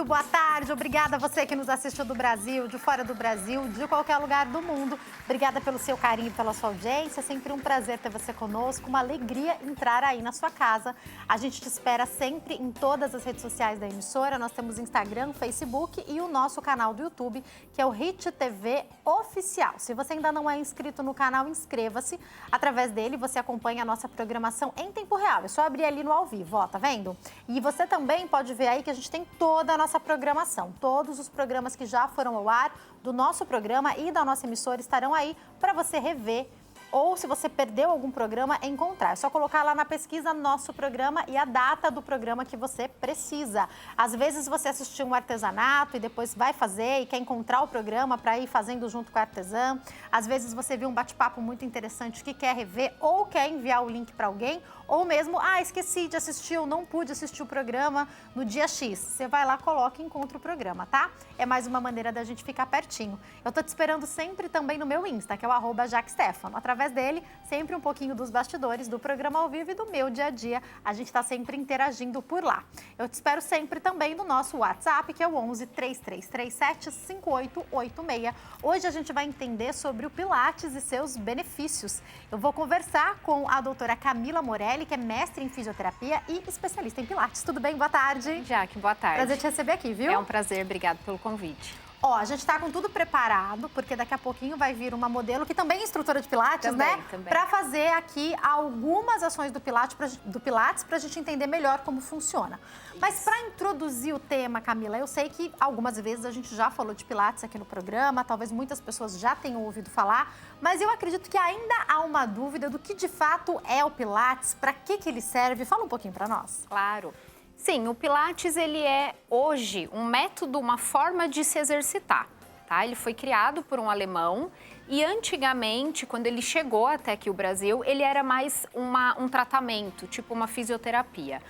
Muito boa tarde, obrigada a você que nos assistiu do Brasil, de fora do Brasil, de qualquer lugar do mundo. Obrigada pelo seu carinho, pela sua audiência, sempre um prazer ter você conosco, uma alegria entrar aí na sua casa. A gente te espera sempre em todas as redes sociais da emissora, nós temos Instagram, Facebook e o nosso canal do YouTube, que é o Hit TV Oficial. Se você ainda não é inscrito no canal, inscreva-se. Através dele você acompanha a nossa programação em tempo real, é só abrir ali no ao vivo, ó, tá vendo? E você também pode ver aí que a gente tem toda a nossa programação. Todos os programas que já foram ao ar do nosso programa e da nossa emissora estarão aí para você rever. Ou, se você perdeu algum programa, encontrar. É só colocar lá na pesquisa nosso programa e a data do programa que você precisa. Às vezes você assistiu um artesanato e depois vai fazer e quer encontrar o programa para ir fazendo junto com a artesã. Às vezes você viu um bate-papo muito interessante que quer rever ou quer enviar o link para alguém. Ou mesmo, esqueci de assistir ou não pude assistir o programa no dia X. Você vai lá, coloca e encontra o programa, tá? É mais uma maneira da gente ficar pertinho. Eu tô te esperando sempre também no meu Insta, que é o @JaqueStefano. Através dele, sempre um pouquinho dos bastidores do programa ao vivo e do meu dia a dia. A gente tá sempre interagindo por lá. Eu te espero sempre também no nosso WhatsApp, que é o 11 3337 5886. Hoje a gente vai entender sobre o Pilates e seus benefícios. Eu vou conversar com a doutora Camila Morelli, que é mestre em fisioterapia e especialista em Pilates. Tudo bem? Boa tarde. Jaque, boa tarde. Prazer te receber aqui, viu? É um prazer, obrigado pelo convite. Ó, a gente tá com tudo preparado, porque daqui a pouquinho vai vir uma modelo que também é instrutora de Pilates, né? Também. Pra fazer aqui algumas ações do Pilates pra gente entender melhor como funciona. Mas pra introduzir o tema, Camila, eu sei que algumas vezes a gente já falou de Pilates aqui no programa, talvez muitas pessoas já tenham ouvido falar, mas eu acredito que ainda há uma dúvida do que de fato é o Pilates, pra que ele serve. Fala um pouquinho pra nós. Claro. Sim, o Pilates, ele é hoje um método, uma forma de se exercitar, tá? Ele foi criado por um alemão e antigamente, quando ele chegou até aqui o Brasil, ele era mais um tratamento, tipo uma fisioterapia.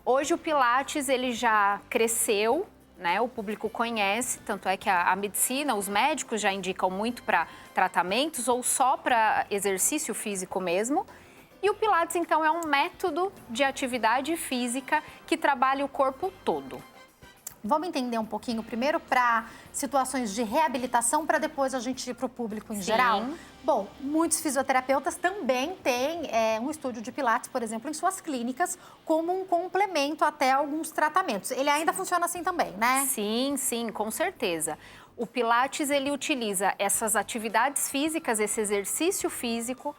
Hoje o Pilates, ele já cresceu, né? O público conhece, tanto é que a medicina, os médicos já indicam muito para tratamentos ou só para exercício físico mesmo. E o Pilates, então, é um método de atividade física que trabalha o corpo todo. Vamos entender um pouquinho primeiro para situações de reabilitação, para depois a gente ir para o público em geral? Bom, muitos fisioterapeutas também têm um estúdio de Pilates, por exemplo, em suas clínicas, como um complemento até alguns tratamentos. Ele ainda funciona assim também, né? Sim, com certeza. O Pilates, ele utiliza essas atividades físicas, esse exercício físico,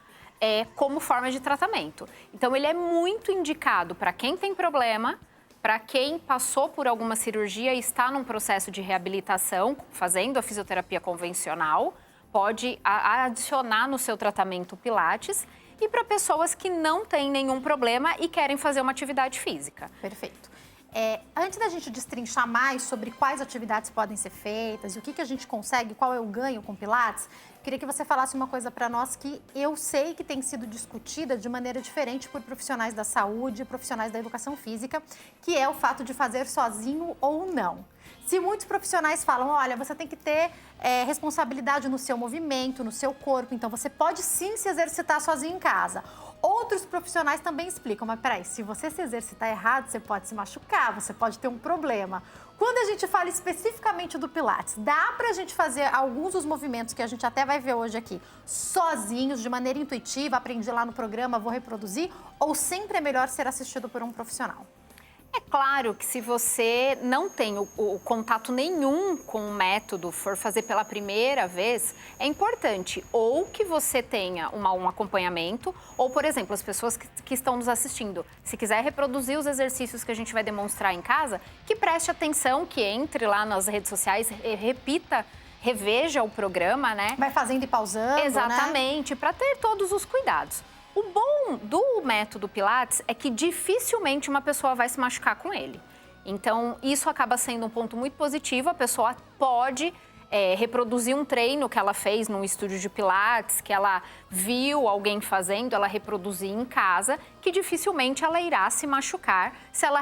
como forma de tratamento. Então, ele é muito indicado para quem tem problema, para quem passou por alguma cirurgia e está num processo de reabilitação, fazendo a fisioterapia convencional, pode adicionar no seu tratamento o Pilates, e para pessoas que não têm nenhum problema e querem fazer uma atividade física. Perfeito. Antes da gente destrinchar mais sobre quais atividades podem ser feitas e o que a gente consegue, qual é o ganho com Pilates, queria que você falasse uma coisa para nós que eu sei que tem sido discutida de maneira diferente por profissionais da saúde e profissionais da educação física, que é o fato de fazer sozinho ou não. Se muitos profissionais falam, olha, você tem que ter responsabilidade no seu movimento, no seu corpo, então você pode sim se exercitar sozinho em casa. Outros profissionais também explicam, mas peraí, se você se exercitar errado, você pode se machucar, você pode ter um problema. Quando a gente fala especificamente do Pilates, dá pra gente fazer alguns dos movimentos que a gente até vai ver hoje aqui sozinhos, de maneira intuitiva, aprendi lá no programa, vou reproduzir, ou sempre é melhor ser assistido por um profissional? É claro que se você não tem o contato nenhum com o método, for fazer pela primeira vez, é importante ou que você tenha um acompanhamento, ou, por exemplo, as pessoas que estão nos assistindo, se quiser reproduzir os exercícios que a gente vai demonstrar em casa, que preste atenção, que entre lá nas redes sociais, repita, reveja o programa, né? Vai fazendo e pausando, exatamente, né? Para ter todos os cuidados. O bom do método Pilates é que dificilmente uma pessoa vai se machucar com ele. Então, isso acaba sendo um ponto muito positivo. A pessoa pode reproduzir um treino que ela fez num estúdio de Pilates, que ela viu alguém fazendo, ela reproduzir em casa, que dificilmente ela irá se machucar se ela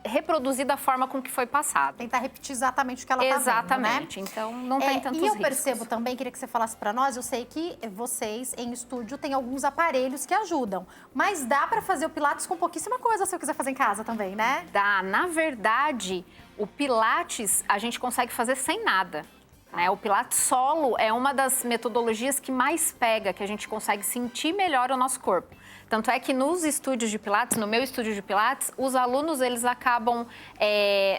reproduzir da forma com que foi passado. Tentar repetir exatamente o que ela está vendo, né? Exatamente, então não tem tantos riscos. E eu percebo também, queria que você falasse para nós, eu sei que vocês em estúdio têm alguns aparelhos que ajudam, mas dá para fazer o Pilates com pouquíssima coisa se eu quiser fazer em casa também, né? Dá, na verdade, O Pilates, a gente consegue fazer sem nada. Né? O Pilates solo é uma das metodologias que mais pega, que a gente consegue sentir melhor o nosso corpo. Tanto é que nos estúdios de Pilates, no meu estúdio de Pilates, os alunos eles acabam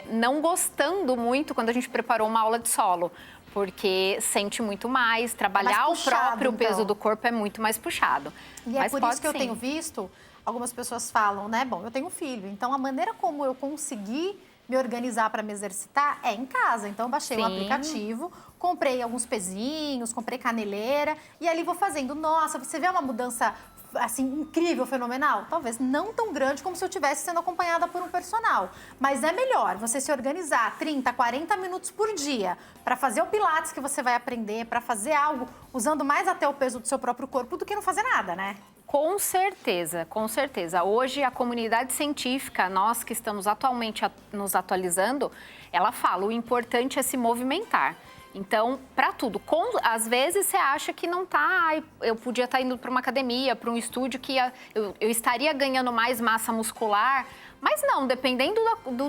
não gostando muito quando a gente preparou uma aula de solo. Porque sente muito mais, trabalhar mais puxado, o próprio peso então. do corpo é muito mais puxado. E Mas é por isso que eu sim. tenho visto, algumas pessoas falam, né? Bom, eu tenho um filho, então a maneira como eu consegui me organizar para me exercitar é em casa. Então, eu baixei um aplicativo, comprei alguns pezinhos, comprei caneleira e ali vou fazendo. Nossa, você vê uma mudança assim incrível, fenomenal? Talvez não tão grande como se eu estivesse sendo acompanhada por um personal. Mas é melhor você se organizar 30, 40 minutos por dia para fazer o Pilates que você vai aprender, para fazer algo usando mais até o peso do seu próprio corpo do que não fazer nada, né? Com certeza, com certeza. Hoje, a comunidade científica, nós que estamos atualmente nos atualizando, ela fala, o importante é se movimentar. Então, para tudo. Às vezes, você acha que não tá... Eu podia estar indo para uma academia, para um estúdio que eu estaria ganhando mais massa muscular. Mas não, dependendo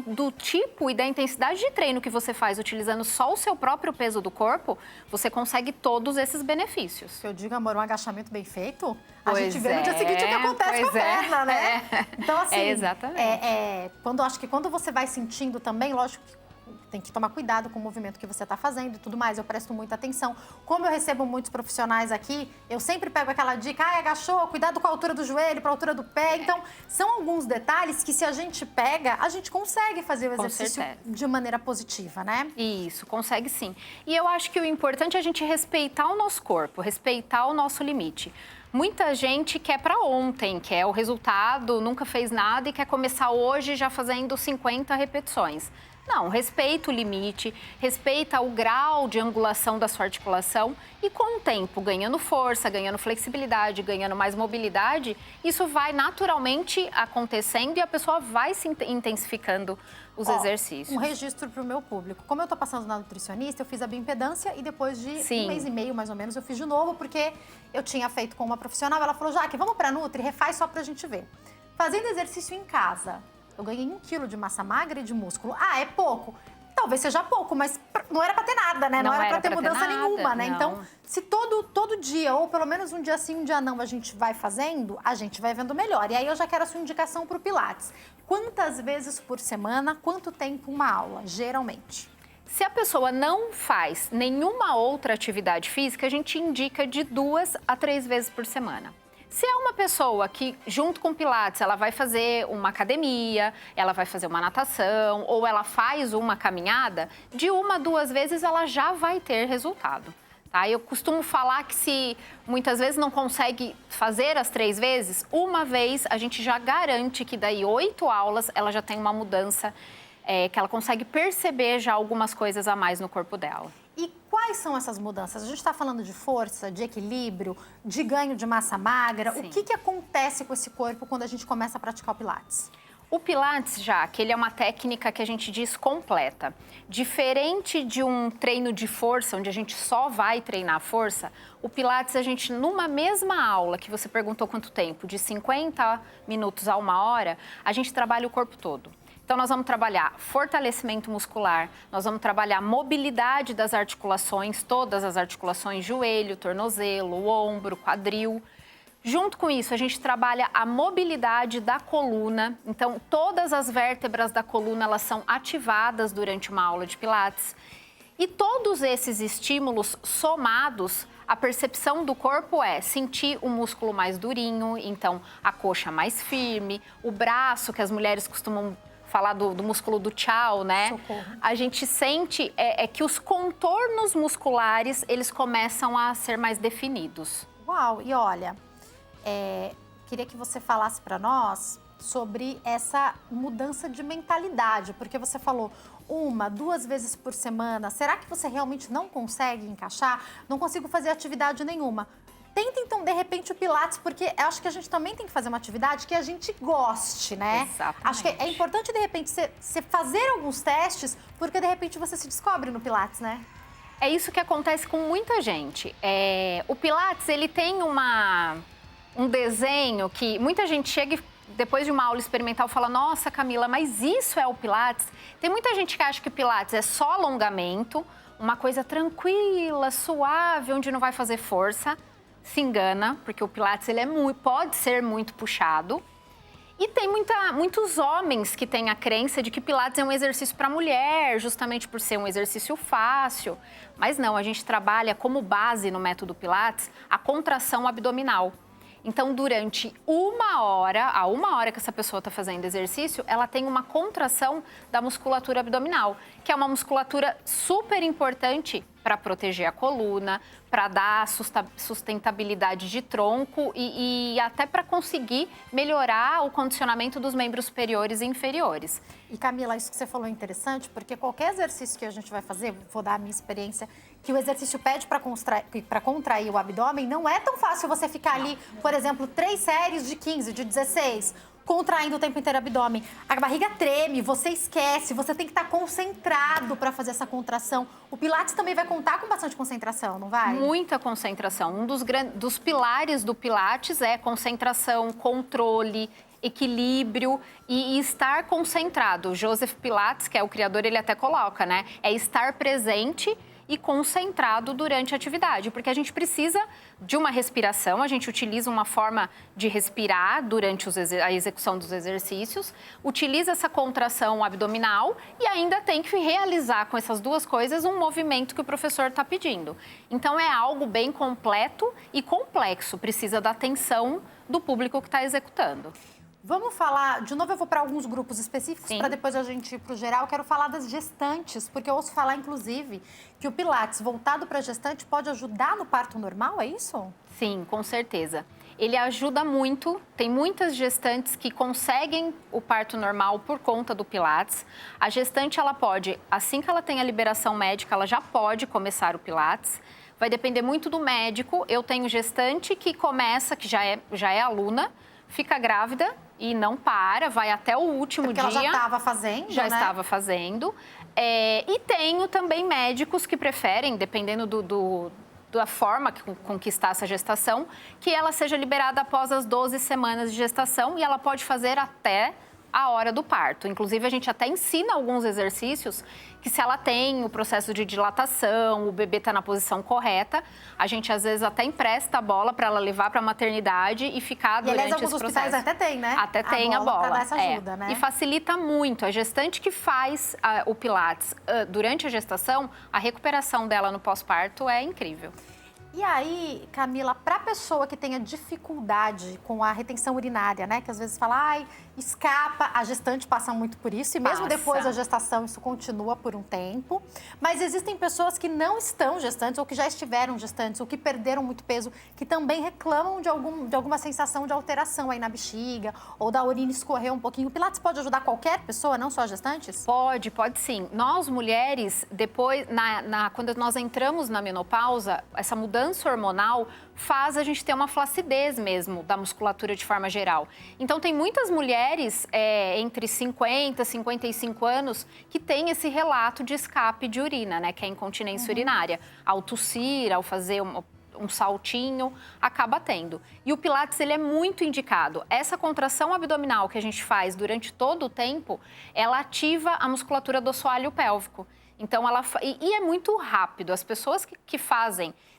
do tipo e da intensidade de treino que você faz, utilizando só o seu próprio peso do corpo, você consegue todos esses benefícios. Se eu digo, amor, um agachamento bem feito, Pois a gente vê no dia seguinte o que acontece com a perna, né? Então, assim, exatamente. Acho que quando você vai sentindo também, lógico que tem que tomar cuidado com o movimento que você está fazendo e tudo mais, eu presto muita atenção. Como eu recebo muitos profissionais aqui, eu sempre pego aquela dica, agachou, cuidado com a altura do joelho, para a altura do pé. Então, são alguns detalhes que se a gente pega, a gente consegue fazer o exercício de maneira positiva, né? Isso, consegue sim. E eu acho que o importante é a gente respeitar o nosso corpo, respeitar o nosso limite. Muita gente quer para ontem, quer o resultado, nunca fez nada e quer começar hoje já fazendo 50 repetições. Não, respeita o limite, respeita o grau de angulação da sua articulação e com o tempo, ganhando força, ganhando flexibilidade, ganhando mais mobilidade, isso vai naturalmente acontecendo e a pessoa vai se intensificando os exercícios. Um registro para o meu público. Como eu estou passando na nutricionista, eu fiz a bioimpedância e depois de um mês e meio, mais ou menos, eu fiz de novo, porque eu tinha feito com uma profissional. Ela falou, Jaque, vamos para a Nutri, refaz só para a gente ver. Fazendo exercício em casa, eu ganhei 1 quilo de massa magra e de músculo. Ah, é pouco? Talvez seja pouco, mas não era para ter nada, né? Não era para ter mudança nenhuma, né? Não. Então, se todo dia, ou pelo menos um dia sim, um dia não, a gente vai fazendo, a gente vai vendo melhor. E aí eu já quero a sua indicação para o Pilates. Quantas vezes por semana, quanto tempo uma aula, geralmente? Se a pessoa não faz nenhuma outra atividade física, a gente indica de 2 a 3 vezes por semana. Se é uma pessoa que, junto com o Pilates, ela vai fazer uma academia, ela vai fazer uma natação ou ela faz uma caminhada, de 1 a 2 vezes ela já vai ter resultado. Tá? Eu costumo falar que se muitas vezes não consegue fazer as 3 vezes, uma vez a gente já garante que daí 8 aulas ela já tem uma mudança, que ela consegue perceber já algumas coisas a mais no corpo dela. E quais são essas mudanças? A gente está falando de força, de equilíbrio, de ganho de massa magra. Sim. O que acontece com esse corpo quando a gente começa a praticar o Pilates? O Pilates, já, que ele é uma técnica que a gente diz completa. Diferente de um treino de força, onde a gente só vai treinar a força, o Pilates, a gente, numa mesma aula, que você perguntou quanto tempo, de 50 minutos a 1 hora, a gente trabalha o corpo todo. Então, nós vamos trabalhar fortalecimento muscular, nós vamos trabalhar mobilidade das articulações, todas as articulações, joelho, tornozelo, ombro, quadril. Junto com isso, a gente trabalha a mobilidade da coluna. Então, todas as vértebras da coluna, elas são ativadas durante uma aula de Pilates. E todos esses estímulos somados, a percepção do corpo é sentir o músculo mais durinho, então a coxa mais firme, o braço, que as mulheres costumam falar do músculo do tchau, né? Socorro. A gente sente que os contornos musculares, eles começam a ser mais definidos. Uau! E olha, queria que você falasse para nós sobre essa mudança de mentalidade, porque você falou 1, 2 vezes por semana. Será que você realmente não consegue encaixar? Não consigo fazer atividade nenhuma. Tenta, então, de repente, o Pilates, porque eu acho que a gente também tem que fazer uma atividade que a gente goste, né? Exatamente. Acho que é importante, de repente, você fazer alguns testes, porque, de repente, você se descobre no Pilates, né? É isso que acontece com muita gente. O Pilates, ele tem um desenho que muita gente chega e depois de uma aula experimental, fala, nossa, Camila, mas isso é o Pilates? Tem muita gente que acha que Pilates é só alongamento, uma coisa tranquila, suave, onde não vai fazer força. Se engana, porque o Pilates ele pode ser muito puxado. E tem muitos homens que têm a crença de que Pilates é um exercício para mulher, justamente por ser um exercício fácil. Mas não, a gente trabalha como base no método Pilates a contração abdominal. Então, durante uma hora que essa pessoa está fazendo exercício, ela tem uma contração da musculatura abdominal, que é uma musculatura super importante para proteger a coluna, para dar sustentabilidade de tronco e até para conseguir melhorar o condicionamento dos membros superiores e inferiores. E Camila, isso que você falou é interessante, porque qualquer exercício que a gente vai fazer, vou dar a minha experiência, que o exercício pede para contrair o abdômen, não é tão fácil você ficar ali, por exemplo, 3 séries de 15, de 16, contraindo o tempo inteiro o abdômen. A barriga treme, você esquece, você tem que estar concentrado para fazer essa contração. O Pilates também vai contar com bastante concentração, não vai? Muita concentração. Um dos pilares do Pilates é concentração, controle, equilíbrio e estar concentrado. O Joseph Pilates, que é o criador, ele até coloca, né? É estar presente e concentrado durante a atividade, porque a gente precisa de uma respiração, a gente utiliza uma forma de respirar durante a execução dos exercícios, utiliza essa contração abdominal e ainda tem que realizar com essas duas coisas um movimento que o professor está pedindo. Então é algo bem completo e complexo, precisa da atenção do público que está executando. Vamos falar, de novo eu vou para alguns grupos específicos, para depois a gente ir para o geral. Eu quero falar das gestantes, porque eu ouço falar, inclusive, que o Pilates voltado para gestante pode ajudar no parto normal, é isso? Sim, com certeza. Ele ajuda muito, tem muitas gestantes que conseguem o parto normal por conta do Pilates. A gestante, ela pode, assim que ela tem a liberação médica, ela já pode começar o Pilates. Vai depender muito do médico. Eu tenho gestante que começa, que já é aluna, fica grávida e não para, vai até o último dia. Porque ela já estava fazendo, Já estava fazendo. E tenho também médicos que preferem, dependendo da forma com que está essa gestação, que ela seja liberada após as 12 semanas de gestação e ela pode fazer até a hora do parto. Inclusive, a gente até ensina alguns exercícios que se ela tem o processo de dilatação, o bebê está na posição correta, a gente às vezes até empresta a bola para ela levar para a maternidade e ficar durante esse processo. E aliás, alguns hospitais até tem, né? Até tem a bola. Para dar essa ajuda, né? E facilita muito. A gestante que faz o Pilates durante a gestação, a recuperação dela no pós-parto é incrível. E aí, Camila, para a pessoa que tenha dificuldade com a retenção urinária, né? Que às vezes fala, ai, escapa, a gestante passa muito por isso. E mesmo depois da gestação, isso continua por um tempo. Mas existem pessoas que não estão gestantes ou que já estiveram gestantes ou que perderam muito peso, que também reclamam de alguma sensação de alteração aí na bexiga ou da urina escorrer um pouquinho. O Pilates pode ajudar qualquer pessoa, não só as gestantes? Pode sim. Nós, mulheres, depois, quando nós entramos na menopausa, essa mudança hormonal faz a gente ter uma flacidez mesmo da musculatura de forma geral. Então, tem muitas mulheres entre 50 e 55 anos que têm esse relato de escape de urina, né? Que é a incontinência urinária. Ao tossir, ao fazer um saltinho, acaba tendo. E o Pilates, ele é muito indicado. Essa contração abdominal que a gente faz durante todo o tempo, ela ativa a musculatura do assoalho pélvico. Então, e é muito rápido. As pessoas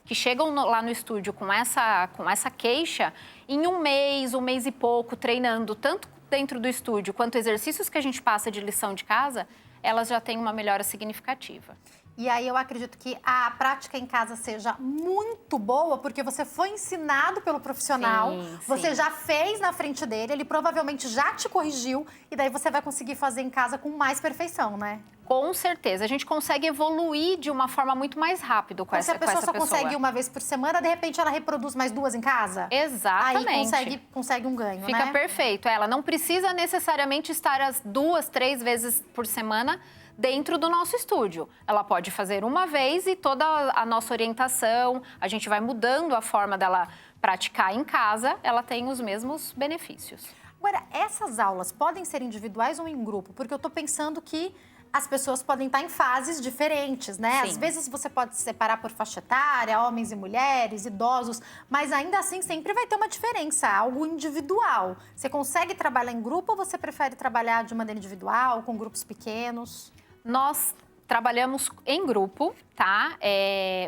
que chegam lá no estúdio com essa queixa, em um mês e pouco, treinando tanto dentro do estúdio quanto exercícios que a gente passa de lição de casa, elas já têm uma melhora significativa. E aí eu acredito que a prática em casa seja muito boa, porque você foi ensinado pelo profissional, você já fez na frente dele, ele provavelmente já te corrigiu, e daí você vai conseguir fazer em casa com mais perfeição, né? Com certeza. A gente consegue evoluir de uma forma muito mais rápida com essa pessoa. Se a pessoa só consegue uma vez por semana, de repente ela reproduz mais 2 em casa? Exatamente. Aí consegue um ganho, Fica perfeito. Ela não precisa necessariamente estar as 2, 3 vezes por semana dentro do nosso estúdio. Ela pode fazer uma vez e toda a nossa orientação, a gente vai mudando a forma dela praticar em casa, ela tem os mesmos benefícios. Agora, essas aulas podem ser individuais ou em grupo? Porque eu tô pensando que as pessoas podem estar em fases diferentes, né? Sim. Às vezes você pode se separar por faixa etária, homens e mulheres, idosos, mas ainda assim sempre vai ter uma diferença, algo individual. Você consegue trabalhar em grupo ou você prefere trabalhar de maneira individual, com grupos pequenos? Nós trabalhamos em grupo, tá?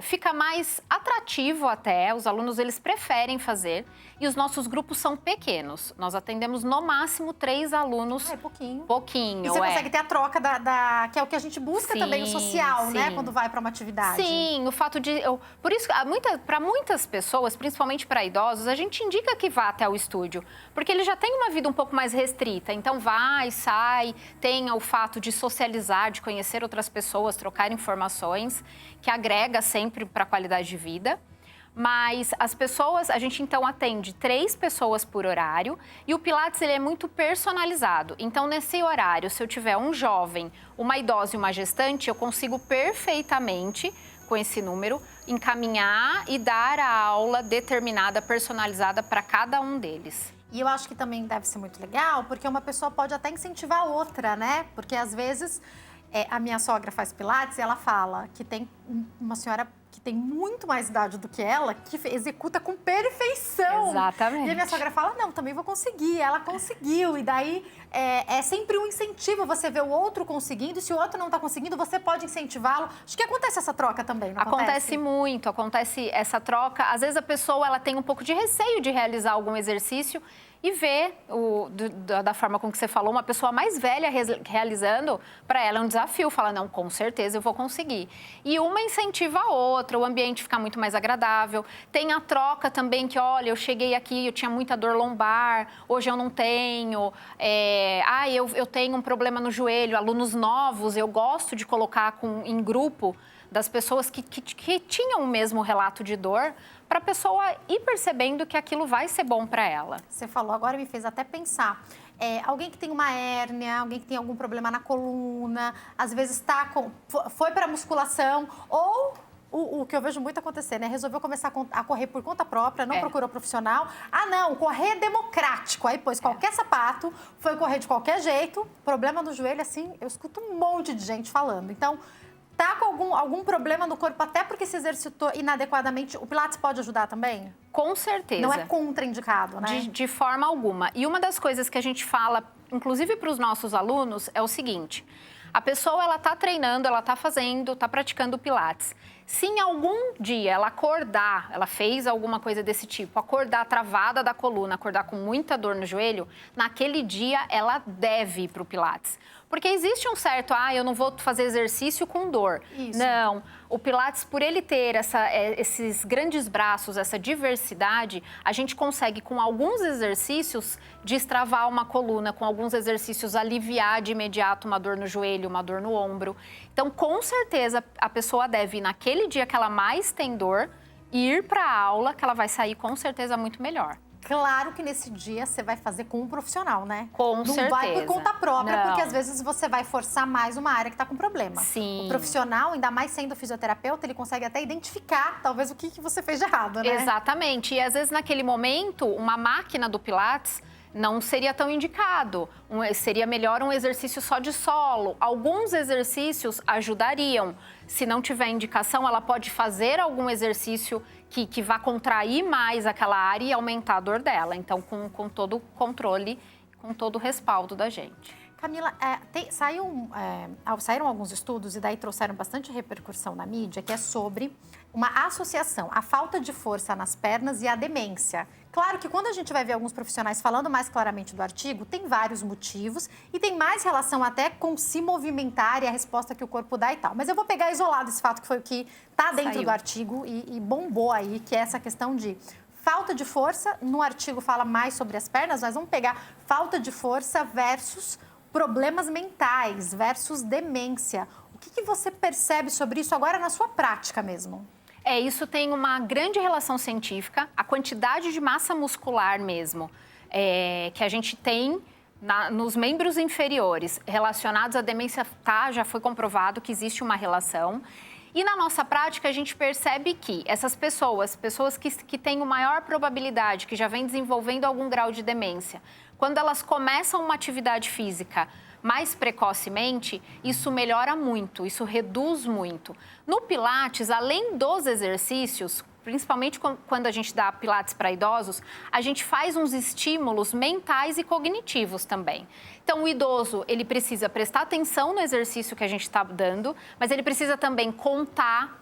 Fica mais atrativo até, os alunos eles preferem fazer e os nossos grupos são pequenos. Nós atendemos no máximo 3 alunos. É pouquinho. Pouquinho, E você consegue ter a troca que é o que a gente busca sim, também, o social, sim. né? Quando vai para uma atividade. Sim, o fato de... por isso, para muitas pessoas, principalmente para idosos, a gente indica que vá até o estúdio, porque ele já tem uma vida um pouco mais restrita. Então, vai, sai, tem o fato de socializar, de conhecer outras pessoas, trocar informações, que agrega sempre para a qualidade de vida. Mas as pessoas, a gente então atende 3 pessoas por horário e o Pilates ele é muito personalizado. Então, nesse horário, se eu tiver um jovem, uma idosa e uma gestante, eu consigo perfeitamente, com esse número, encaminhar e dar a aula determinada, personalizada para cada um deles. E eu acho que também deve ser muito legal, porque uma pessoa pode até incentivar a outra, né? Porque às vezes a minha sogra faz Pilates e ela fala que tem uma senhora que tem muito mais idade do que ela, que executa com perfeição. Exatamente. E a minha sogra fala, não, também vou conseguir. Ela conseguiu. E daí é sempre um incentivo você ver o outro conseguindo. E se o outro não está conseguindo, você pode incentivá-lo. Acho que acontece essa troca também, não acontece? Acontece muito, acontece essa troca. Às vezes a pessoa ela tem um pouco de receio de realizar algum exercício e ver, da forma com que você falou, uma pessoa mais velha realizando, para ela é um desafio. Fala, não, com certeza eu vou conseguir. E uma incentiva a outra, o ambiente fica muito mais agradável. Tem a troca também que, olha, eu cheguei aqui, eu tinha muita dor lombar, hoje eu não tenho. Eu tenho um problema no joelho. Alunos novos, eu gosto de colocar em grupo das pessoas que tinham o mesmo relato de dor, para a pessoa ir percebendo que aquilo vai ser bom para ela. Você falou, agora me fez até pensar. Alguém que tem uma hérnia, alguém que tem algum problema na coluna, às vezes foi para musculação, ou o que eu vejo muito acontecer, né? Resolveu começar a correr por conta própria, não procurou profissional. Ah, não, correr é democrático. Aí pôs qualquer sapato, foi correr de qualquer jeito. Problema no joelho, assim, eu escuto um monte de gente falando. Então, tá com algum problema no corpo, até porque se exercitou inadequadamente, o Pilates pode ajudar também? Com certeza. Não é contraindicado, né? De forma alguma. E uma das coisas que a gente fala, inclusive para os nossos alunos, é o seguinte: a pessoa, ela tá treinando, ela tá fazendo, tá praticando Pilates. Se em algum dia ela acordar, ela fez alguma coisa desse tipo, acordar travada da coluna, acordar com muita dor no joelho, naquele dia ela deve ir para o Pilates. Porque existe um certo, eu não vou fazer exercício com dor. Isso. Não, o Pilates, por ele ter esses grandes braços, essa diversidade, a gente consegue, com alguns exercícios, destravar uma coluna, com alguns exercícios, aliviar de imediato uma dor no joelho, uma dor no ombro. Então, com certeza, a pessoa deve, naquele dia que ela mais tem dor, ir para a aula, que ela vai sair, com certeza, muito melhor. Claro que nesse dia você vai fazer com um profissional, né? Com certeza. Não vai por conta própria, Não. porque às vezes você vai forçar mais uma área que está com problema. Sim. O profissional, ainda mais sendo fisioterapeuta, ele consegue até identificar, talvez, o que você fez de errado, né? Exatamente. E às vezes, naquele momento, uma máquina do Pilates não seria tão indicado. Seria melhor um exercício só de solo. Alguns exercícios ajudariam. Se não tiver indicação, ela pode fazer algum exercício que vá contrair mais aquela área e aumentar a dor dela. Então, com todo o controle, com todo o respaldo da gente. Camila, saíram alguns estudos e daí trouxeram bastante repercussão na mídia, que é sobre uma associação, a falta de força nas pernas e a demência. Claro que quando a gente vai ver alguns profissionais falando mais claramente do artigo, tem vários motivos e tem mais relação até com se movimentar e a resposta que o corpo dá e tal. Mas eu vou pegar isolado esse fato que foi o que está dentro do artigo e bombou aí, que é essa questão de falta de força. No artigo fala mais sobre as pernas, mas vamos pegar falta de força versus problemas mentais, versus demência. O que você percebe sobre isso agora na sua prática mesmo? Isso tem uma grande relação científica, a quantidade de massa muscular mesmo, que a gente tem nos membros inferiores relacionados à demência, já foi comprovado que existe uma relação. E na nossa prática, a gente percebe que essas pessoas que têm maior probabilidade, que já vêm desenvolvendo algum grau de demência, quando elas começam uma atividade física mais precocemente, isso melhora muito, isso reduz muito. No Pilates, além dos exercícios, principalmente quando a gente dá Pilates para idosos, a gente faz uns estímulos mentais e cognitivos também. Então, o idoso, ele precisa prestar atenção no exercício que a gente está dando, mas ele precisa também contar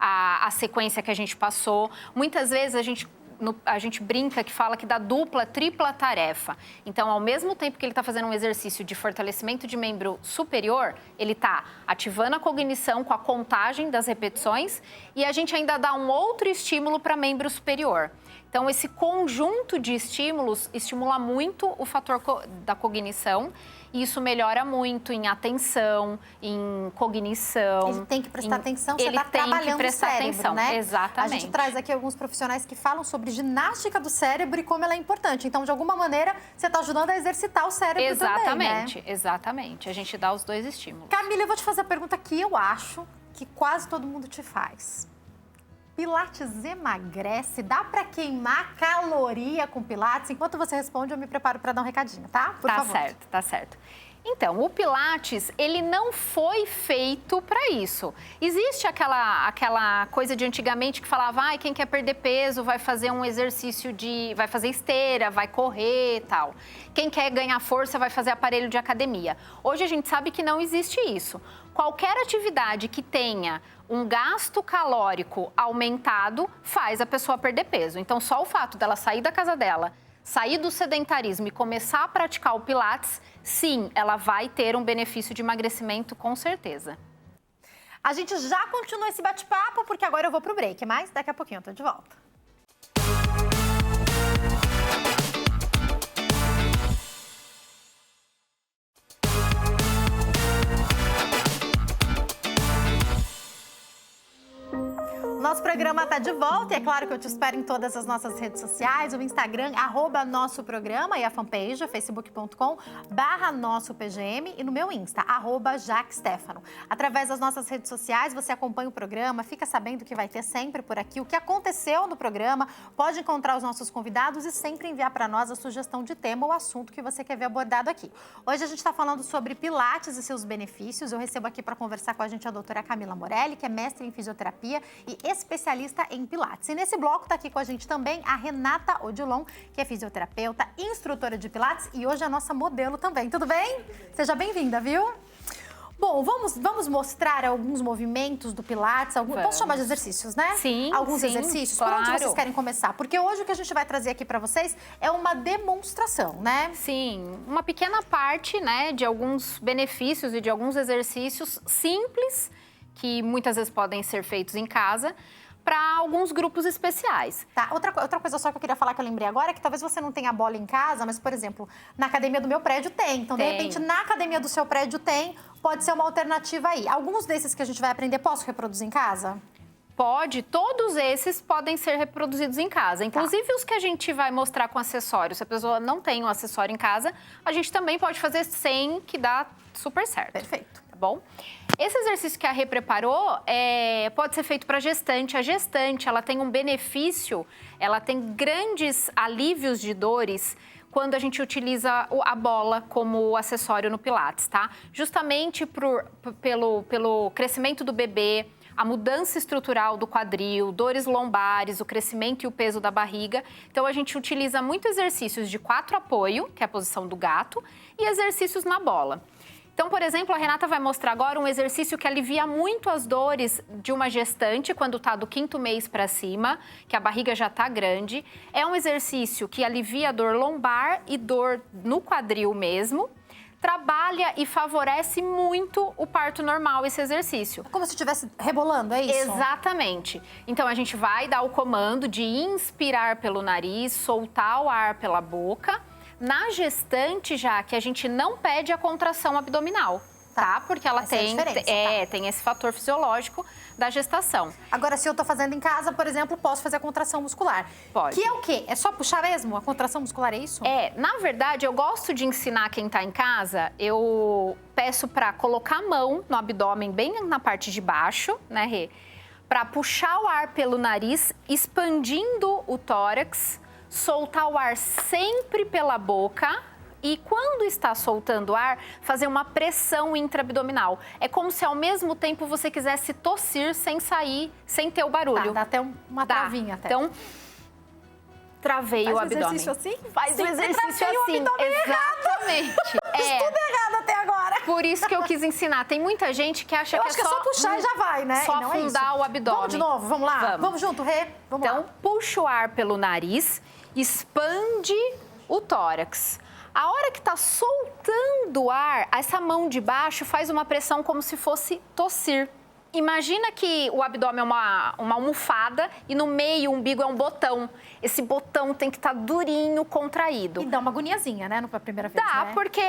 a sequência que a gente passou. Muitas vezes a gente brinca que fala que dá dupla, tripla tarefa. Então, ao mesmo tempo que ele está fazendo um exercício de fortalecimento de membro superior, ele está ativando a cognição com a contagem das repetições e a gente ainda dá um outro estímulo para membro superior. Então, esse conjunto de estímulos estimula muito o fator da cognição e isso melhora muito em atenção, em cognição. Ele tem que prestar atenção, você está trabalhando o cérebro, né? Exatamente. A gente traz aqui alguns profissionais que falam sobre ginástica do cérebro e como ela é importante. Então, de alguma maneira, você está ajudando a exercitar o cérebro também, né? Exatamente. A gente dá os dois estímulos. Camila, eu vou te fazer a pergunta que eu acho que quase todo mundo te faz. Pilates emagrece? Dá para queimar caloria com Pilates? Enquanto você responde, eu me preparo para dar um recadinho, tá? Por favor. Tá certo. Então, o Pilates, ele não foi feito para isso. Existe aquela coisa de antigamente que falava, quem quer perder peso vai fazer um exercício vai fazer esteira, vai correr e tal. Quem quer ganhar força vai fazer aparelho de academia. Hoje a gente sabe que não existe isso. Qualquer atividade que tenha um gasto calórico aumentado faz a pessoa perder peso. Então, só o fato dela sair da casa dela, sair do sedentarismo e começar a praticar o Pilates, sim, ela vai ter um benefício de emagrecimento, com certeza. A gente já continua esse bate-papo, porque agora eu vou pro break, mas daqui a pouquinho eu tô de volta. Nosso programa está de volta e é claro que eu te espero em todas as nossas redes sociais, o Instagram, @nossoprograma e a fanpage, facebook.com/nossopgm e no meu Insta, @jaquestefano. Através das nossas redes sociais, você acompanha o programa, fica sabendo que vai ter sempre por aqui o que aconteceu no programa, pode encontrar os nossos convidados e sempre enviar para nós a sugestão de tema ou assunto que você quer ver abordado aqui. Hoje a gente está falando sobre Pilates e seus benefícios. Eu recebo aqui para conversar com a gente a doutora Camila Morelli, que é mestre em fisioterapia e especialista em Pilates. E nesse bloco está aqui com a gente também a Renata Odilon, que é fisioterapeuta, instrutora de Pilates e hoje é a nossa modelo também. Tudo bem? Seja bem-vinda, viu? Bom, vamos mostrar alguns movimentos do Pilates, posso chamar de exercícios, né? Sim, alguns exercícios. Claro. Por onde vocês querem começar? Porque hoje o que a gente vai trazer aqui para vocês é uma demonstração, né? Sim, uma pequena parte, né, de alguns benefícios e de alguns exercícios simples que muitas vezes podem ser feitos em casa, para alguns grupos especiais. Tá, outra coisa só que eu queria falar que eu lembrei agora é que talvez você não tenha bola em casa, mas, por exemplo, na academia do meu prédio tem. Então, de repente, na academia do seu prédio tem, pode ser uma alternativa aí. Alguns desses que a gente vai aprender, posso reproduzir em casa? Pode, todos esses podem ser reproduzidos em casa. Inclusive os que a gente vai mostrar com acessórios. Se a pessoa não tem um acessório em casa, a gente também pode fazer sem, que dá super certo. Perfeito. Tá bom? Esse exercício que a Rê preparou pode ser feito para gestante. A gestante, ela tem um benefício, ela tem grandes alívios de dores quando a gente utiliza a bola como acessório no Pilates, tá? Justamente pelo crescimento do bebê, a mudança estrutural do quadril, dores lombares, o crescimento e o peso da barriga. Então, a gente utiliza muito exercícios de 4 apoio, que é a posição do gato, e exercícios na bola. Então, por exemplo, a Renata vai mostrar agora um exercício que alivia muito as dores de uma gestante quando está do 5º mês para cima, que a barriga já está grande. É um exercício que alivia a dor lombar e dor no quadril mesmo. Trabalha e favorece muito o parto normal, esse exercício. Como se estivesse rebolando, é isso? Exatamente. Então, a gente vai dar o comando de inspirar pelo nariz, soltar o ar pela boca. Na gestante, já que a gente não pede a contração abdominal, tá? Porque ela tem esse fator fisiológico da gestação. Agora, se eu tô fazendo em casa, por exemplo, posso fazer a contração muscular. Pode. Que é o quê? É só puxar mesmo? A contração muscular é isso? Na verdade, eu gosto de ensinar quem tá em casa, eu peço pra colocar a mão no abdômen, bem na parte de baixo, né, Rê? Pra puxar o ar pelo nariz, expandindo o tórax, soltar o ar sempre pela boca e quando está soltando ar, fazer uma pressão intraabdominal. É como se ao mesmo tempo você quisesse tossir sem sair, sem ter o barulho. Dá até uma travinha até. Então, travei o abdômen. Exercício assim? Faz o exercício assim. Exatamente. Tudo errado até agora. Por isso que eu quis ensinar. Tem muita gente que acha Eu que acho que é só puxar e já vai, né? Só E não é afundar isso. o abdômen. Vamos de novo, vamos lá? Vamos junto, Rê? Vamos então, lá. puxa o ar pelo nariz, expande o tórax. A hora que está soltando o ar, essa mão de baixo faz uma pressão como se fosse tossir. Imagina que o abdômen é uma almofada e no meio o umbigo é um botão. Esse botão tem que estar durinho, contraído. E dá uma agoniazinha, né? Na primeira vez, Dá, né? porque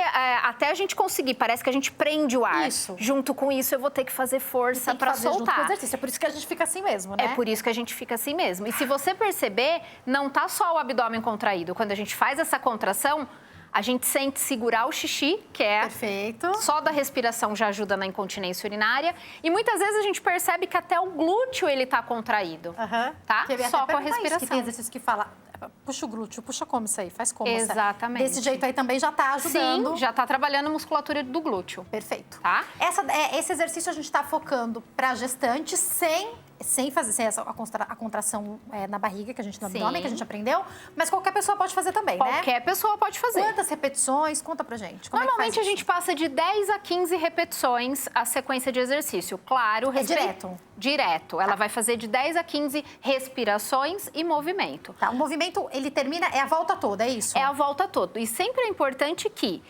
até a gente conseguir, parece que a gente prende o ar. Isso. Junto com isso, eu vou ter que fazer força para soltar. Junto com o exercício. É por isso que a gente fica assim mesmo, né? É por isso que a gente fica assim mesmo. E se você perceber, não tá só o abdômen contraído. Quando a gente faz essa contração, a gente sente segurar o xixi, que é Perfeito. só da respiração já ajuda na incontinência urinária. E muitas vezes a gente percebe que até o glúteo ele tá contraído, tá? Que eu ia Só até com a perguntar isso, que respiração. tem exercício que fala, puxa o glúteo, puxa como isso aí, faz como. Exatamente. Desse jeito aí também já tá ajudando. Sim, já tá trabalhando a musculatura do glúteo. Perfeito. Tá? Esse exercício a gente tá focando pra gestante sem fazer a contração na barriga, que a gente no abdômen, que a gente aprendeu, mas qualquer pessoa pode fazer também, né? Qualquer pessoa pode fazer. Quantas repetições? Conta pra gente. Como Normalmente é que faz a gente passa de 10 a 15 repetições a sequência de exercício. Claro, direto? Direto. Ela vai fazer de 10 a 15 respirações e movimento. Tá, o movimento, ele termina, é a volta toda, é isso? É a volta toda. E sempre é importante que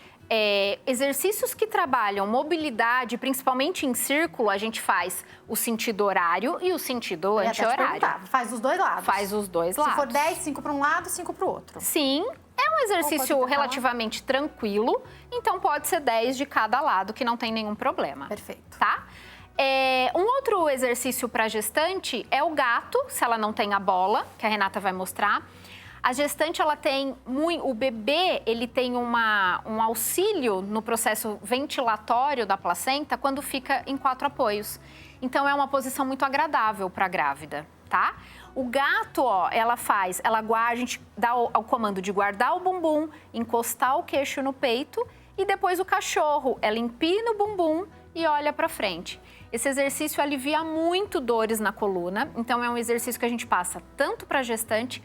exercícios que trabalham mobilidade, principalmente em círculo, a gente faz o sentido horário e o sentido anti-horário. Faz os dois lados? Faz os dois lados. Se for 10, 5 para um lado, 5 para o outro. Sim, é um exercício relativamente tranquilo, então pode ser 10 de cada lado, que não tem nenhum problema. Perfeito. Tá? Um outro exercício para gestante é o gato, se ela não tem a bola, que a Renata vai mostrar. A gestante, ela tem o bebê, ele tem um auxílio no processo ventilatório da placenta quando fica em 4 apoios. Então, é uma posição muito agradável para a grávida, tá? O gato, ó, a gente dá o comando de guardar o bumbum, encostar o queixo no peito e depois o cachorro, ela empina o bumbum e olha para frente. Esse exercício alivia muito dores na coluna, então é um exercício que a gente passa tanto para gestante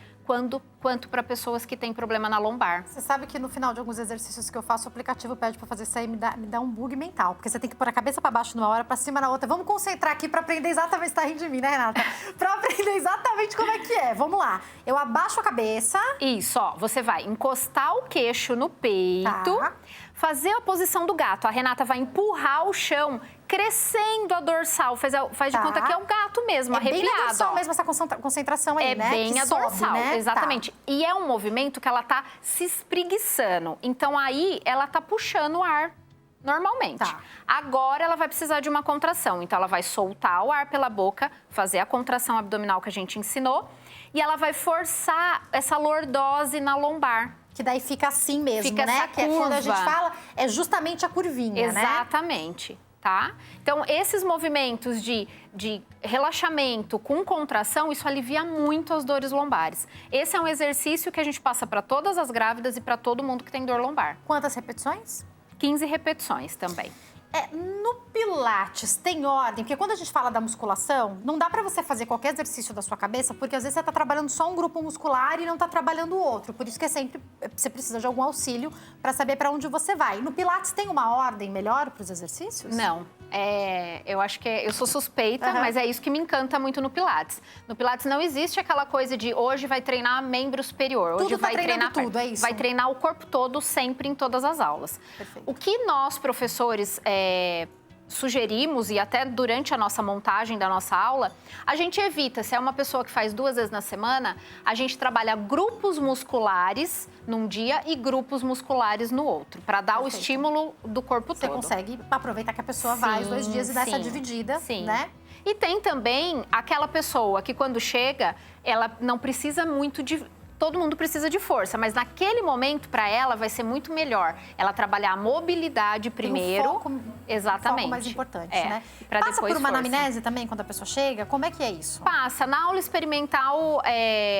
quanto para pessoas que têm problema na lombar. Você sabe que no final de alguns exercícios que eu faço, o aplicativo pede para fazer isso aí, me dá um bug mental, porque você tem que pôr a cabeça para baixo numa hora, para cima na outra. Vamos concentrar aqui para aprender exatamente, você tá rindo de mim, né, Renata? Para aprender exatamente como é que é. Vamos lá. Eu abaixo a cabeça. Isso, ó, você vai encostar o queixo no peito, fazer a posição do gato. A Renata vai empurrar o chão, crescendo a dorsal. Faz de conta que é o gato mesmo, arrepiado. É bem a dorsal mesmo essa concentração aí, né? É bem a dorsal, né? exatamente. E é um movimento que ela tá se espreguiçando. Então, aí, ela tá puxando o ar normalmente. Agora, ela vai precisar de uma contração. Então, ela vai soltar o ar pela boca, fazer a contração abdominal que a gente ensinou. E ela vai forçar essa lordose na lombar. Que daí fica assim mesmo, fica né? Essa que curva. É quando a gente fala, é justamente a curvinha, né? Exatamente. Tá? Então, esses movimentos de relaxamento com contração, isso alivia muito as dores lombares. Esse é um exercício que a gente passa para todas as grávidas e para todo mundo que tem dor lombar. Quantas repetições? 15 repetições também. No Pilates tem ordem, porque quando a gente fala da musculação, não dá pra você fazer qualquer exercício da sua cabeça, porque às vezes você tá trabalhando só um grupo muscular e não tá trabalhando o outro. Por isso que você precisa de algum auxílio pra saber pra onde você vai. No Pilates tem uma ordem melhor pros exercícios? Não. Eu acho que eu sou suspeita, mas é isso que me encanta muito no Pilates. No Pilates não existe aquela coisa de hoje vai treinar membro superior, hoje vai treinar tudo, é isso? Vai treinar o corpo todo sempre em todas as aulas. Perfeito. O que nós, professores, sugerimos, e até durante a nossa montagem da nossa aula, a gente evita, se é uma pessoa que faz 2 vezes na semana, a gente trabalha grupos musculares num dia e grupos musculares no outro, para dar o estímulo do corpo todo. Você consegue aproveitar que a pessoa vai os 2 dias e dar essa dividida, né? E tem também aquela pessoa que quando chega, ela não precisa muito de todo mundo precisa de força, mas naquele momento, para ela, vai ser muito melhor ela trabalhar a mobilidade primeiro. Tem um foco, exatamente. Foco mais importante, né? Passa depois por uma força. anamnese também, quando a pessoa chega? Como é que é isso? Passa. Na aula experimental,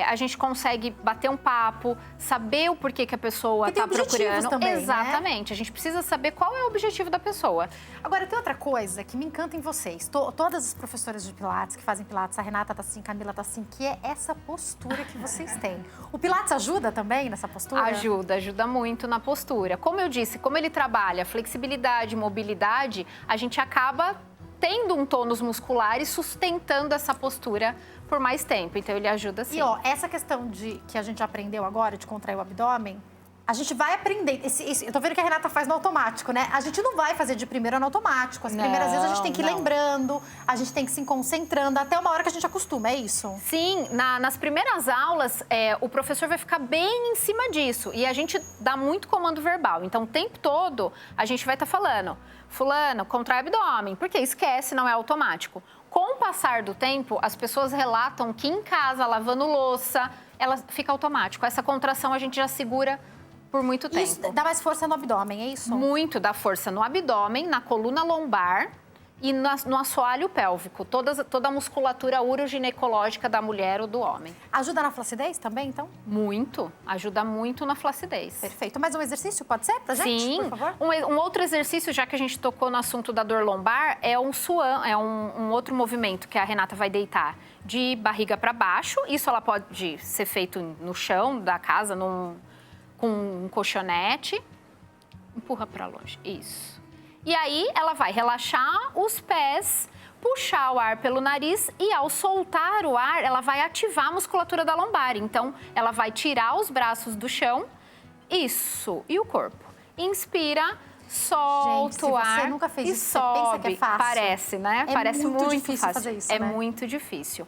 a gente consegue bater um papo, saber o porquê que a pessoa está procurando. Também, exatamente. Né? A gente precisa saber qual é o objetivo da pessoa. Agora, tem outra coisa que me encanta em vocês. Todas as professoras de Pilates que fazem Pilates, a Renata tá assim, Camila tá assim, que é essa postura que vocês têm. O Pilates ajuda também nessa postura? Ajuda muito na postura. Como eu disse, como ele trabalha flexibilidade, mobilidade, a gente acaba tendo um tônus muscular e sustentando essa postura por mais tempo. Então, ele ajuda sim. E, essa questão que a gente aprendeu agora, de contrair o abdômen, a gente vai aprender. Eu tô vendo que a Renata faz no automático, né? A gente não vai fazer de primeira no automático. As primeiras vezes a gente tem que ir lembrando, a gente tem que se concentrando, até uma hora que a gente acostuma, é isso? Sim, nas primeiras aulas, o professor vai ficar bem em cima disso. E a gente dá muito comando verbal. Então, o tempo todo, a gente vai estar falando, fulano, contrai o abdômen, porque esquece, não é automático. Com o passar do tempo, as pessoas relatam que em casa, lavando louça, ela fica automático. Essa contração a gente já segura por muito tempo. Isso dá mais força no abdômen, é isso? Muito, dá força no abdômen, na coluna lombar e no assoalho pélvico. Toda a musculatura uroginecológica da mulher ou do homem. Ajuda na flacidez também, então? Muito, ajuda muito na flacidez. Perfeito. Mais um exercício, pode ser, pra gente, Sim. por favor? Um outro exercício, já que a gente tocou no assunto da dor lombar, é um suan, é um outro movimento que a Renata vai deitar de barriga para baixo. Isso ela pode ser feito no chão da casa, com um colchonete, empurra para longe, isso. E aí ela vai relaxar os pés, puxar o ar pelo nariz e ao soltar o ar, ela vai ativar a musculatura da lombar. Então, ela vai tirar os braços do chão, isso, e o corpo. Inspira, solta o ar você nunca fez e isso, sobe. você pensa que é fácil? Parece, né? Parece muito difícil fácil. fazer isso, é né? muito difícil.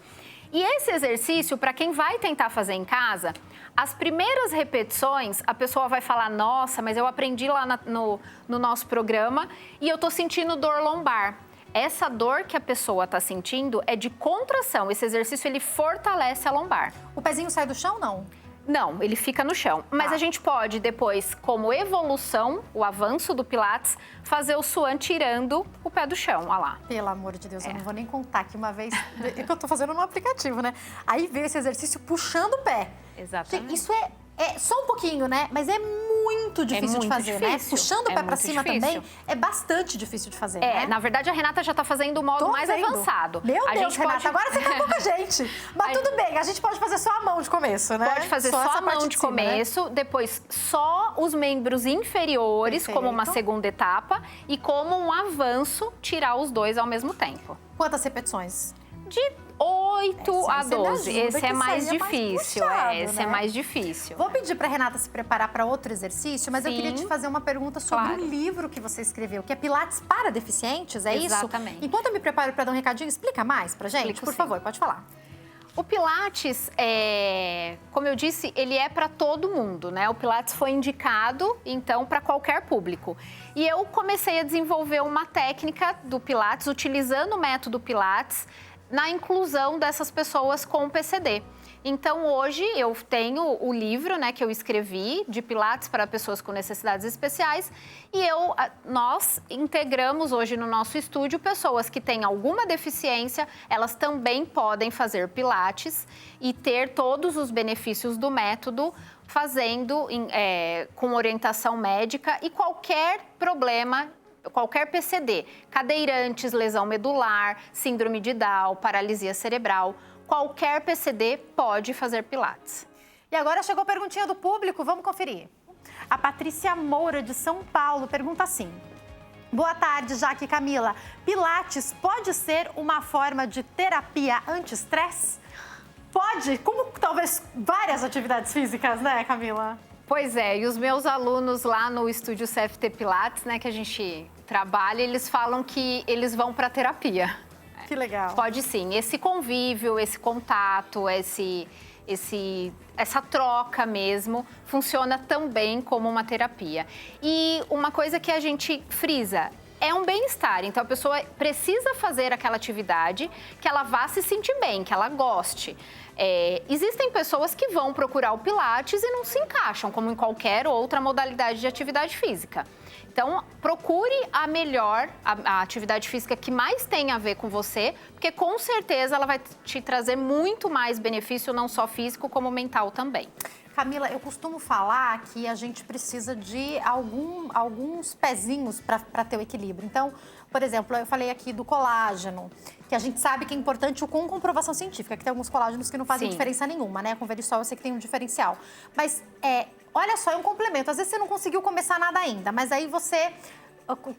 E esse exercício, para quem vai tentar fazer em casa, as primeiras repetições, a pessoa vai falar, nossa, mas eu aprendi lá no nosso programa e eu tô sentindo dor lombar. Essa dor que a pessoa está sentindo é de contração. Esse exercício, ele fortalece a lombar. O pezinho sai do chão, não? Não, ele fica no chão. Mas a gente pode, depois, como evolução, o avanço do Pilates, fazer o suan tirando o pé do chão, olha lá. Pelo amor de Deus, eu não vou nem contar que uma vez... É que eu tô fazendo no aplicativo, né? Aí veio esse exercício puxando o pé. Exatamente. Gente, isso é só um pouquinho, né? Mas é muito difícil de fazer, né? Puxando o pé pra cima também é bastante difícil de fazer, né? Na verdade, a Renata já tá fazendo o modo mais avançado. Meu Deus, Renata, agora você tá com a gente. Mas tudo bem, a gente pode fazer só a mão de começo, né? Pode fazer só a mão de começo, depois só os membros inferiores, como uma segunda etapa, e como um avanço, tirar os dois ao mesmo tempo. Quantas repetições? De 8 a 12. Esse é mais difícil. Esse é mais difícil. Vou pedir para Renata se preparar para outro exercício, mas eu queria te fazer uma pergunta sobre um livro que você escreveu, que é Pilates para Deficientes, é isso? Exatamente. Enquanto eu me preparo para dar um recadinho, explica mais pra gente, por favor, pode falar. O Pilates, como eu disse, ele é para todo mundo, né? O Pilates foi indicado, então, para qualquer público. E eu comecei a desenvolver uma técnica do Pilates, utilizando o método Pilates, na inclusão dessas pessoas com PCD. Então, hoje, eu tenho o livro, né, que eu escrevi, de Pilates para pessoas com necessidades especiais, e nós integramos hoje no nosso estúdio pessoas que têm alguma deficiência, elas também podem fazer Pilates e ter todos os benefícios do método, fazendo com orientação médica e qualquer problema, qualquer PCD, cadeirantes, lesão medular, síndrome de Down, paralisia cerebral, qualquer PCD pode fazer Pilates. E agora chegou a perguntinha do público, vamos conferir. A Patrícia Moura, de São Paulo, pergunta assim. Boa tarde, Jaque e Camila. Pilates pode ser uma forma de terapia anti-estresse? Pode, como talvez várias atividades físicas, né, Camila? Pois é, e os meus alunos lá no estúdio CFT Pilates, né, que a gente trabalha, eles falam que eles vão para terapia. Que legal. Pode sim, esse convívio, esse contato, essa troca mesmo, funciona também como uma terapia. E uma coisa que a gente frisa, é um bem-estar. Então, a pessoa precisa fazer aquela atividade que ela vá se sentir bem, que ela goste. Existem pessoas que vão procurar o Pilates e não se encaixam, como em qualquer outra modalidade de atividade física. Então, procure a atividade física que mais tem a ver com você, porque com certeza ela vai te trazer muito mais benefício, não só físico, como mental também. Camila, eu costumo falar que a gente precisa de alguns pezinhos para ter o equilíbrio. Então, por exemplo, eu falei aqui do colágeno, que a gente sabe que é importante com comprovação científica, que tem alguns colágenos que não fazem diferença nenhuma, né? Com Verisol eu sei que tem um diferencial. Mas, olha só, é um complemento. Às vezes você não conseguiu começar nada ainda, mas aí você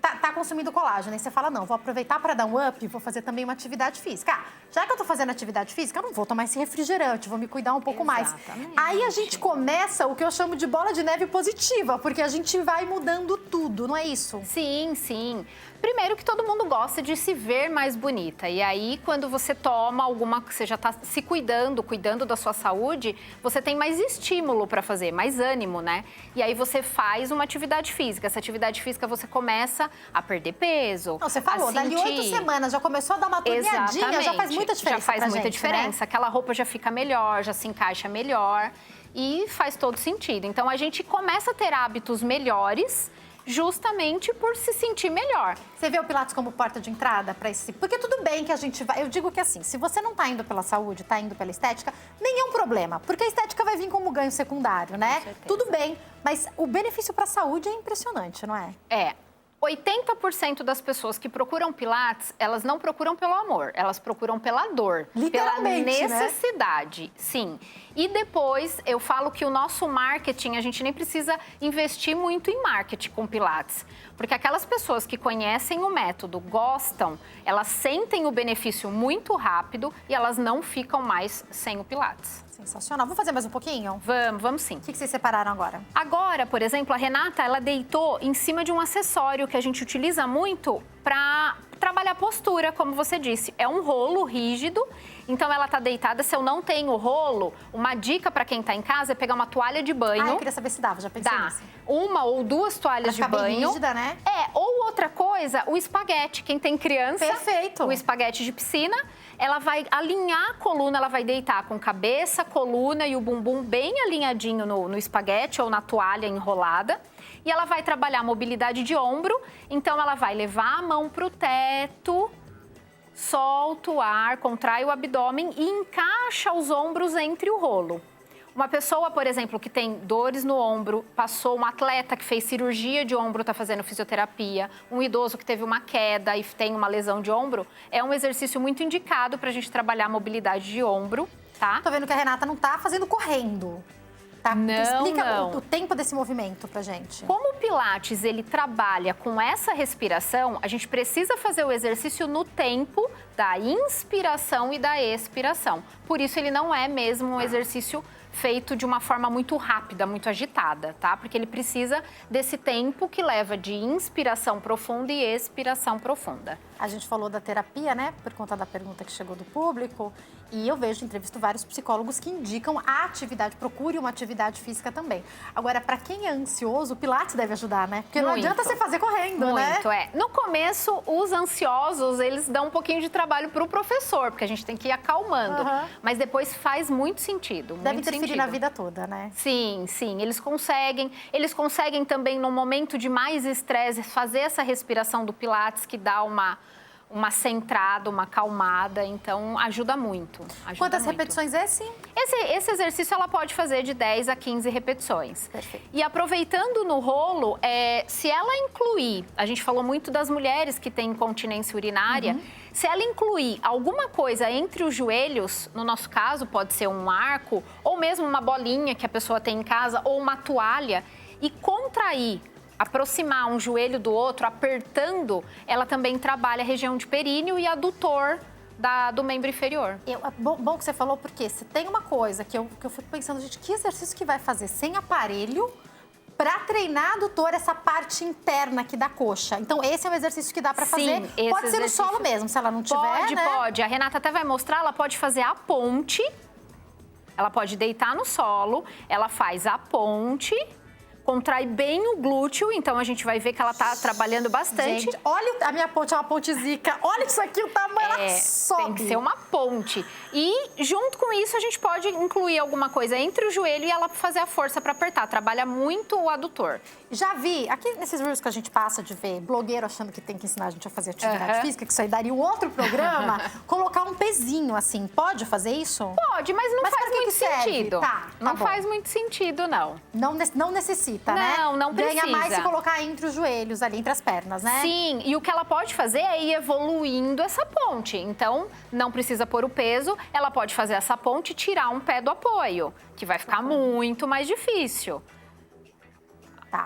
tá consumindo colágeno. E você fala, não, vou aproveitar para dar um up e vou fazer também uma atividade física. Já que eu tô fazendo atividade física, eu não vou tomar esse refrigerante, vou me cuidar um pouco mais. Aí a gente começa o que eu chamo de bola de neve positiva, porque a gente vai mudando tudo, não é isso? Sim, sim. Primeiro que todo mundo gosta de se ver mais bonita. E aí, quando você toma você já está se cuidando da sua saúde, você tem mais estímulo para fazer, mais ânimo, né? E aí você faz uma atividade física. Essa atividade física você começa a perder peso. Não, você falou, dali 8 semanas já começou a dar uma torneadinha, já faz muita diferença. Já faz muita diferença. Né? Aquela roupa já fica melhor, já se encaixa melhor e faz todo sentido. Então a gente começa a ter hábitos melhores, justamente por se sentir melhor. Você vê o Pilates como porta de entrada para esse... Porque tudo bem que a gente vai... Eu digo que assim, se você não tá indo pela saúde, tá indo pela estética, nem é um problema. Porque a estética vai vir como ganho secundário, né? Tudo bem, mas o benefício para a saúde é impressionante, não é? 80% das pessoas que procuram Pilates, elas não procuram pelo amor, elas procuram pela dor, pela necessidade, sim. E depois, eu falo que o nosso marketing, a gente nem precisa investir muito em marketing com Pilates. Porque aquelas pessoas que conhecem o método, gostam, elas sentem o benefício muito rápido e elas não ficam mais sem o Pilates. Sensacional. Vamos fazer mais um pouquinho? Vamos sim. O que vocês separaram agora? Agora, por exemplo, a Renata, ela deitou em cima de um acessório que a gente utiliza muito para trabalhar a postura, como você disse. É um rolo rígido, então ela tá deitada. Se eu não tenho rolo, uma dica para quem tá em casa é pegar uma toalha de banho. Eu queria saber se dava, já pensei nisso. Uma ou duas toalhas de banho. Bem rígida, né? Ou outra coisa, o espaguete. Quem tem criança... Perfeito. O espaguete de piscina. Ela vai alinhar a coluna, ela vai deitar com cabeça, coluna e o bumbum bem alinhadinho no espaguete ou na toalha enrolada. E ela vai trabalhar a mobilidade de ombro, então ela vai levar a mão para o teto, solta o ar, contrai o abdômen e encaixa os ombros entre o rolo. Uma pessoa, por exemplo, que tem dores no ombro, um atleta que fez cirurgia de ombro, está fazendo fisioterapia, um idoso que teve uma queda e tem uma lesão de ombro, é um exercício muito indicado para a gente trabalhar a mobilidade de ombro, tá? Tô vendo que a Renata não tá fazendo correndo. Tá? Não, explica o tempo desse movimento pra gente. Como o Pilates, ele trabalha com essa respiração, a gente precisa fazer o exercício no tempo da inspiração e da expiração. Por isso, ele não é mesmo um exercício feito de uma forma muito rápida, muito agitada, tá? Porque ele precisa desse tempo que leva de inspiração profunda e expiração profunda. A gente falou da terapia, né? Por conta da pergunta que chegou do público. E eu entrevisto vários psicólogos que indicam a atividade, procure uma atividade física também. Agora, para quem é ansioso, o Pilates deve ajudar, né? Porque não adianta você fazer correndo, né? No começo, os ansiosos, eles dão um pouquinho de trabalho pro professor, porque a gente tem que ir acalmando. Mas depois faz muito sentido, deve interferir na vida toda, né? Sim, sim. Eles conseguem também, no momento de mais estresse, fazer essa respiração do Pilates, que dá uma centrada, uma acalmada, então ajuda muito. Quantas repetições é, sim? Esse exercício ela pode fazer de 10 a 15 repetições. Perfeito. E aproveitando no rolo, se ela incluir, a gente falou muito das mulheres que têm incontinência urinária, se ela incluir alguma coisa entre os joelhos, no nosso caso pode ser um arco, ou mesmo uma bolinha que a pessoa tem em casa, ou uma toalha, e contrair, aproximar um joelho do outro, apertando, ela também trabalha a região de períneo e adutor do membro inferior. Bom que você falou, porque se tem uma coisa que eu fico pensando, gente, que exercício que vai fazer sem aparelho para treinar adutor, essa parte interna aqui da coxa? Então, esse é um exercício que dá para fazer. Pode ser no solo mesmo, se ela não tiver, Pode. A Renata até vai mostrar, ela pode fazer a ponte, ela pode deitar no solo, ela faz a ponte, contrai bem o glúteo, então a gente vai ver que ela tá trabalhando bastante. Gente, olha a minha ponte, é uma ponte zica. Olha isso aqui, o tamanho, ela sobe. Tem que ser uma ponte. E junto com isso, a gente pode incluir alguma coisa entre o joelho e ela fazer a força para apertar. Trabalha muito o adutor. Já vi, aqui nesses reels que a gente passa de ver blogueiro achando que tem que ensinar a gente a fazer atividade física, que isso aí daria um outro programa, colocar um pezinho assim. Pode fazer isso? Pode, mas não faz muito sentido. Tá não bom. faz muito sentido, não. Não necessita, né? Não precisa. Ganha mais se colocar entre os joelhos, ali, entre as pernas, né? Sim, e o que ela pode fazer é ir evoluindo essa ponte. Então, não precisa pôr o peso, ela pode fazer essa ponte e tirar um pé do apoio, que vai ficar muito mais difícil.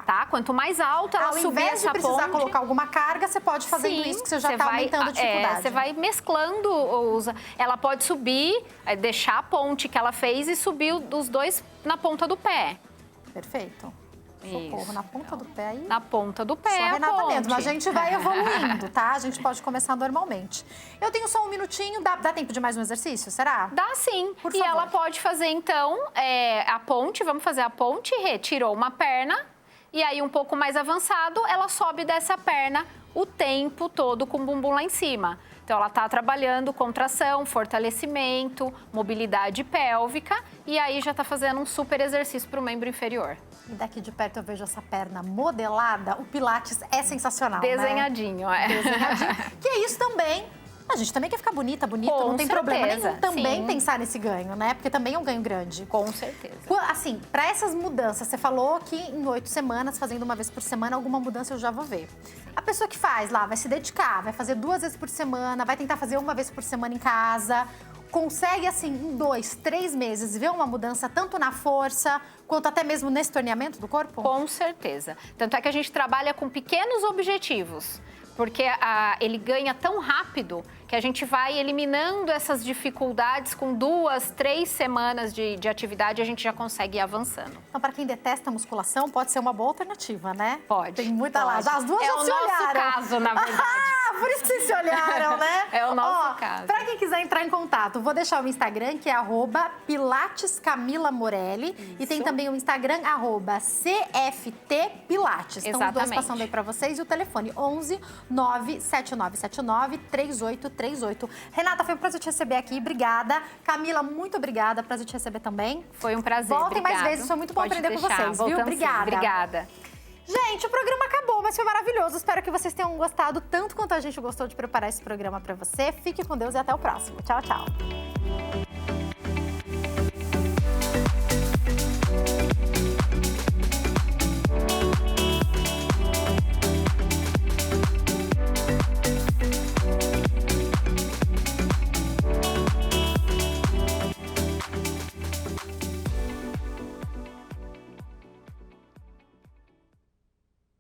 Tá? Quanto mais alta ela subir essa ponte... Ao invés de precisar colocar alguma carga, você pode fazer isso, que você já está aumentando a dificuldade. Você vai mesclando. Ela pode subir, deixar a ponte que ela fez e subir os dois na ponta do pé. Perfeito. Socorro, isso. Na ponta do pé aí? Na ponta do pé, só a Renata ponte. mesmo. A gente vai evoluindo, tá? A gente pode começar normalmente. Eu tenho só um minutinho. Dá tempo de mais um exercício, será? Dá sim. Por e favor. ela pode fazer, então, a ponte. Vamos fazer a ponte. Retirou uma perna. E aí, um pouco mais avançado, ela sobe dessa perna o tempo todo com o bumbum lá em cima. Então, ela está trabalhando contração, fortalecimento, mobilidade pélvica. E aí, já está fazendo um super exercício para o membro inferior. E daqui de perto eu vejo essa perna modelada. O Pilates é sensacional, Desenhadinho, né? Desenhadinho. Que é isso também. A gente também quer ficar bonita, Com não tem problema certeza, nenhum também sim. pensar nesse ganho, né? Porque também é um ganho grande. Com certeza. Assim, para essas mudanças, você falou que em 8 semanas, fazendo uma vez por semana, alguma mudança eu já vou ver. A pessoa que faz lá vai se dedicar, vai fazer 2 vezes por semana, vai tentar fazer 1 vez por semana em casa. Consegue, assim, em 2, 3 meses, ver uma mudança tanto na força, quanto até mesmo nesse torneamento do corpo? Com certeza. Tanto é que a gente trabalha com pequenos objetivos. Porque ele ganha tão rápido que a gente vai eliminando essas dificuldades com 2, 3 semanas de atividade, a gente já consegue ir avançando. Então, para quem detesta musculação, pode ser uma boa alternativa, né? Pode. Tem muita pode. lá. Já as duas já se olharam. É o nosso caso, na verdade. Ah, por isso que vocês se olharam, né? É o nosso caso. Para quem quiser entrar em contato, vou deixar o Instagram, que é @PilatesCamilaMorelli. E tem também o Instagram, @CFTPilates. Estão os dois passando aí para vocês. E o telefone, 11 97979 3838. Renata, foi um prazer te receber aqui. Obrigada. Camila, muito obrigada. Prazer te receber também. Foi um prazer. Voltem mais vezes. Foi muito bom aprender com vocês, viu? Obrigada. Obrigada. Gente, o programa acabou, mas foi maravilhoso. Espero que vocês tenham gostado tanto quanto a gente gostou de preparar esse programa para você. Fique com Deus e até o próximo. Tchau, tchau.